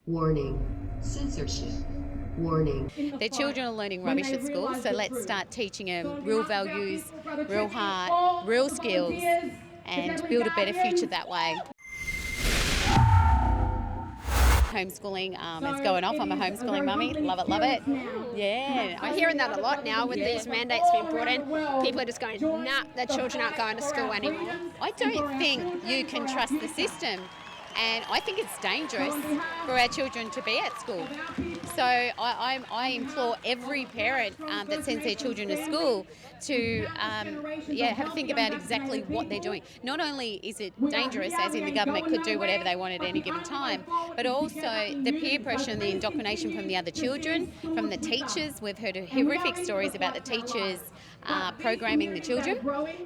Warning. Censorship. Warning. Their children are learning rubbish at school, so let's start teaching them real values, real heart, real skills, and build a better future that way. Homeschooling is going off. I'm a homeschooling mummy. Love it, love it. Yeah. I'm hearing that a lot now with these mandates being brought in. People are just going, nah, their children aren't going to school anymore. I don't think you can trust the system, and I think it's dangerous for our children to be at school. So I implore every parent that sends their children to school to have a think about exactly what they're doing. Not only is it dangerous, as in the government could do whatever they want at any given time, but also the peer pressure and the indoctrination from the other children, from the teachers. We've heard horrific stories about the teachers programming the children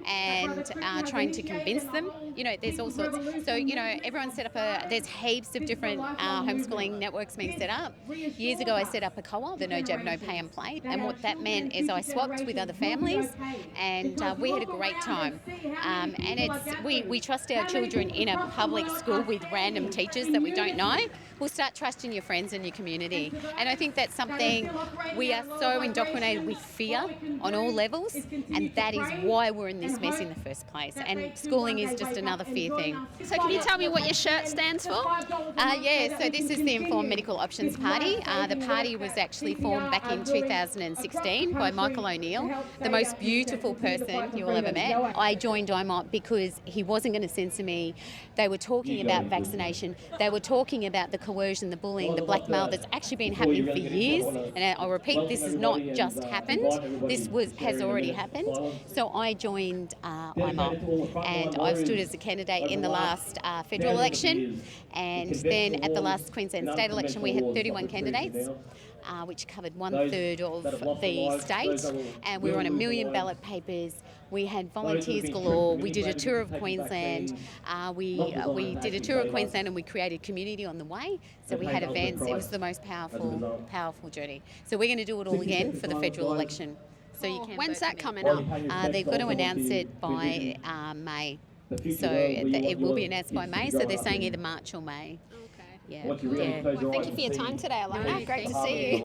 and trying to convince them. You know, there's all sorts. So, you know, everyone set up there's heaps of different homeschooling networks being set up. Years ago, I set up a co-op, the No Jab, No Pay and Plate, and what that meant is I swapped with other families, and we had a great time. And we trust our children in a public school with random teachers that we don't know. We'll start trusting your friends and your community. And I think that's something, we are so indoctrinated with fear on all levels, and that is why we're in this mess in the first place. And schooling is just another fear thing. So can you tell me what your shirt stands for? So this is the Informed Medical Options Party. The party was actually formed back in 2016 by Michael O'Neill, the most beautiful person you'll ever met. I joined IMOP because he wasn't going to censor me. They were talking about vaccination. They were talking about the coercion, the bullying, the blackmail that's actually been happening for years. And I'll repeat, this has not just happened. This has already happened. So I joined IMOP, and I stood as a candidate in the last federal election, and then at the last Queensland state election we had 31 candidates, which covered 1/3 of the state, and we were on 1 million ballot papers. We had volunteers galore. We did a tour of Queensland. We did a tour of Queensland, and we created community on the way. So we had events. It was the most powerful journey. So we're going to do it all again for the federal election. So you can. When's that coming up? They've got to announce it by May. So it will be announced by May. So they're saying either March or May. Okay. Yeah. Well, thank you for your time today, Allona. Great to see you.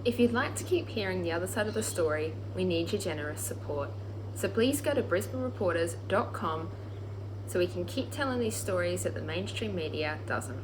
If you'd like to keep hearing the other side of the story, we need your generous support. So please go to brisbanereporters.com so we can keep telling these stories that the mainstream media doesn't.